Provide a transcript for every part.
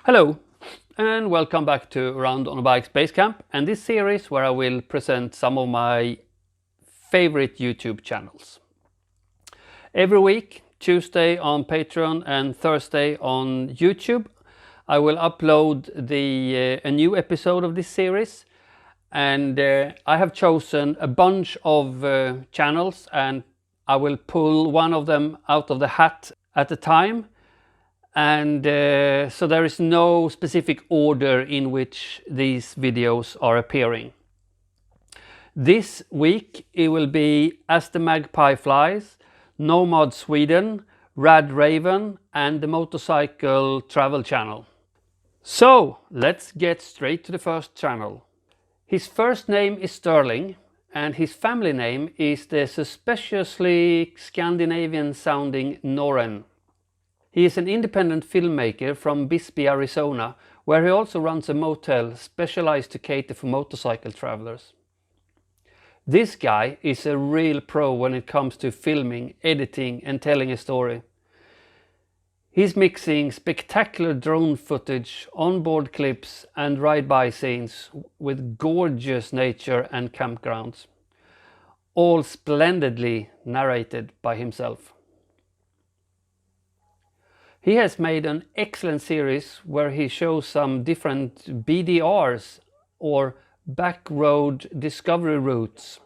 Hello and welcome back to Around on a Bike's Basecamp and this series where I will present some of my favorite YouTube channels. Every week, Tuesday on Patreon and Thursday on YouTube, I will upload a new episode of this series, and I have chosen a bunch of channels and I will pull one of them out of the hat at a time. And so there is no specific order in which these videos are appearing. This week it will be As the Magpie Flies, Nomad Sweden, Rad Raven and the Motorcycle Travel Channel. So let's get straight to the first channel. His first name is Sterling and his family name is the suspiciously Scandinavian sounding Norren. He is an independent filmmaker from Bisbee, Arizona, where he also runs a motel specialized to cater for motorcycle travelers. This guy is a real pro when it comes to filming, editing and telling a story. He's mixing spectacular drone footage, onboard clips and ride-by scenes with gorgeous nature and campgrounds, all splendidly narrated by himself. He has made an excellent series where he shows some different BDRs or back road discovery routes.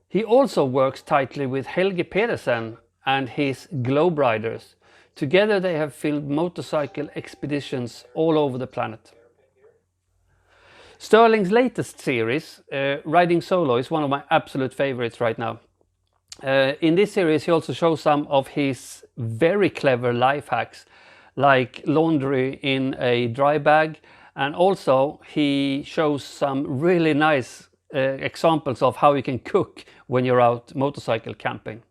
He also works tightly with Helge Pedersen and his Globe Riders. Together they have filmed motorcycle expeditions all over the planet. Sterling's latest series, Riding Solo, is one of my absolute favorites right now. In this series he also shows some of his very clever life hacks like laundry in a dry bag, and also he shows some really nice examples of how you can cook when you're out motorcycle camping.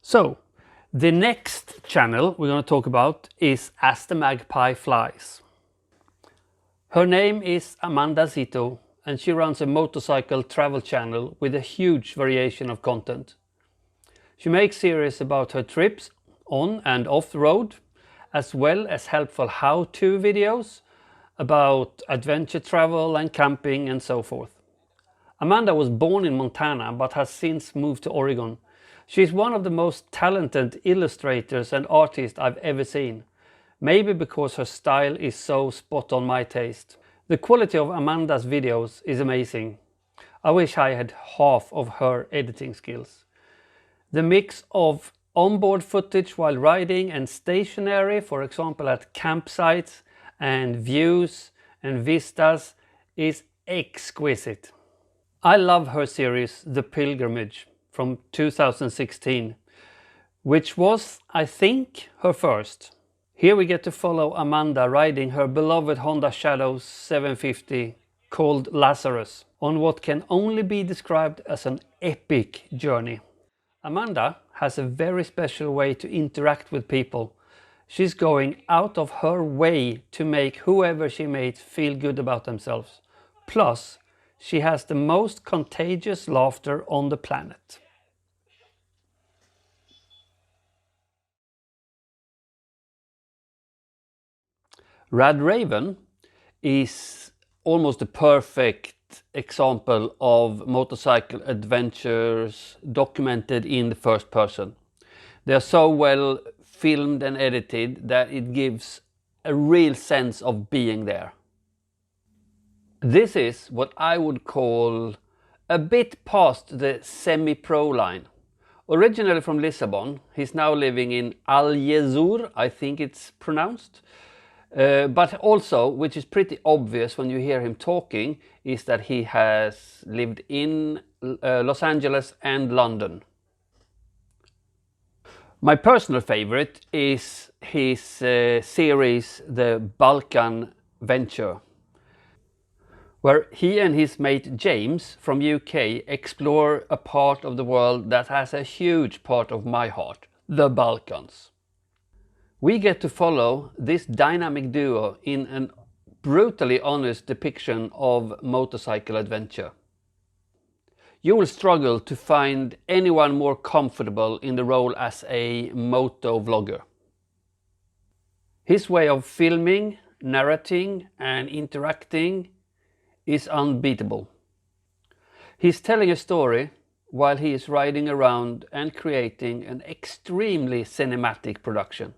So the next channel we're going to talk about is As the Magpie Flies. Her name is Amanda Zito and she runs a motorcycle travel channel with a huge variation of content. She makes series about her trips on and off the road, as well as helpful how-to videos about adventure travel and camping and so forth. Amanda was born in Montana but has since moved to Oregon. She is one of the most talented illustrators and artists I've ever seen, maybe because her style is so spot on my taste. The quality of Amanda's videos is amazing. I wish I had half of her editing skills. The mix of onboard footage while riding and stationary, for example at campsites, and views and vistas is exquisite. I love her series The Pilgrimage from 2016, which was, I think, her first. Here we get to follow Amanda riding her beloved Honda Shadow 750 called Laskaris on what can only be described as an epic journey. Amanda has a very special way to interact with people. She's going out of her way to make whoever she meets feel good about themselves. Plus, she has the most contagious laughter on the planet. Rad Raven is almost a perfect example of motorcycle adventures documented in the first person. They are so well filmed and edited that it gives a real sense of being there. This is what I would call a bit past the semi-pro line. Originally from Lisbon, he's now living in Jälmsjö, I think it's pronounced. But also, which is pretty obvious when you hear him talking, is that he has lived in Los Angeles and London. My personal favorite is his series The Balkan Venture, where he and his mate James from UK explore a part of the world that has a huge part of my heart, the Balkans. We get to follow this dynamic duo in a brutally honest depiction of motorcycle adventure. you will struggle to find anyone more comfortable in the role as a moto vlogger. His way of filming, narrating and interacting is unbeatable. He's telling a story while he is riding around and creating an extremely cinematic production.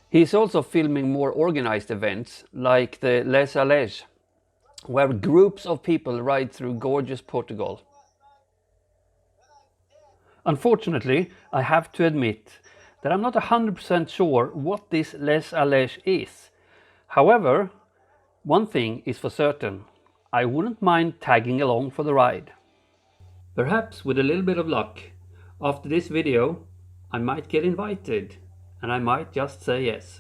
He is also filming more organized events like the Laskaris, where groups of people ride through gorgeous Portugal. Unfortunately, I have to admit that I'm not 100% sure what this Laskaris is. However, one thing is for certain, I wouldn't mind tagging along for the ride. Perhaps with a little bit of luck, after this video, I might get invited and I might just say yes.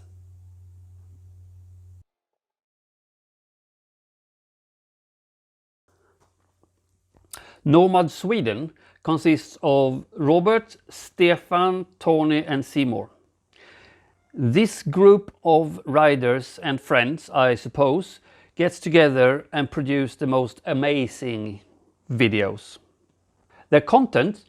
Nomad Sweden consists of Robert, Stefan, Tony and Seymour. This group of riders and friends, I suppose, gets together and produce the most amazing videos. Their content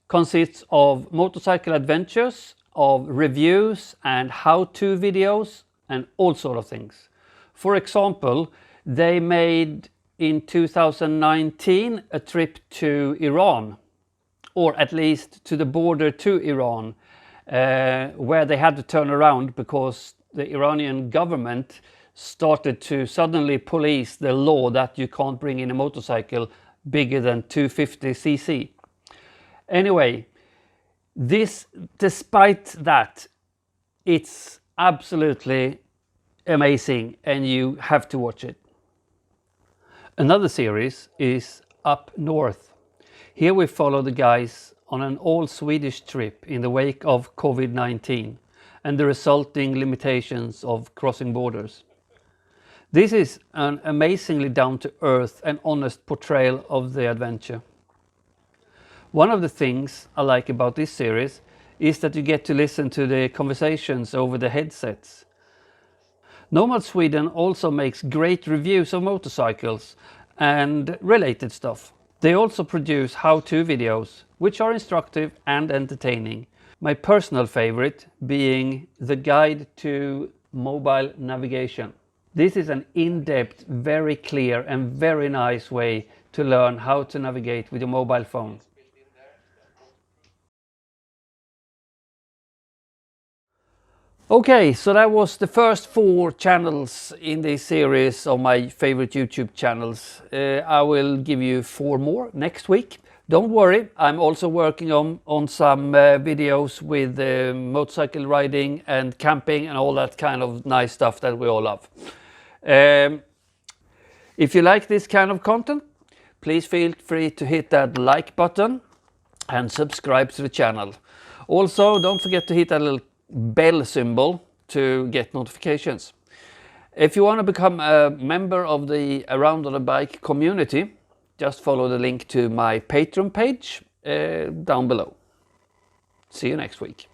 consists of motorcycle adventures, of reviews and how-to videos and all sort of things. For example, they made in 2019 a trip to Iran, or at least to the border to Iran, where they had to turn around because the Iranian government started to suddenly police the law that you can't bring in a motorcycle bigger than 250cc. Anyway, despite that, it's absolutely amazing and you have to watch it. Another series is Up North. Here we follow the guys on an all-Swedish trip in the wake of COVID-19 and the resulting limitations of crossing borders. This is an amazingly down-to-earth and honest portrayal of the adventure. One of the things I like about this series is that you get to listen to the conversations over the headsets. Nomad Sweden also makes great reviews of motorcycles and related stuff. They also produce how-to videos, which are instructive and entertaining. My personal favorite being the guide to mobile navigation. This is an in-depth, very clear and very nice way to learn how to navigate with your mobile phone. Okay, so that was the first 4 channels in this series of my favorite YouTube channels. I will give you 4 more next week. Don't worry, I'm also working on some videos with motorcycle riding and camping and all that kind of nice stuff that we all love. If you like this kind of content, please feel free to hit that like button and subscribe to the channel. Also, don't forget to hit that little bell symbol to get notifications. If you want to become a member of the Around on a Bike community, just follow the link to my Patreon page down below. See you next week.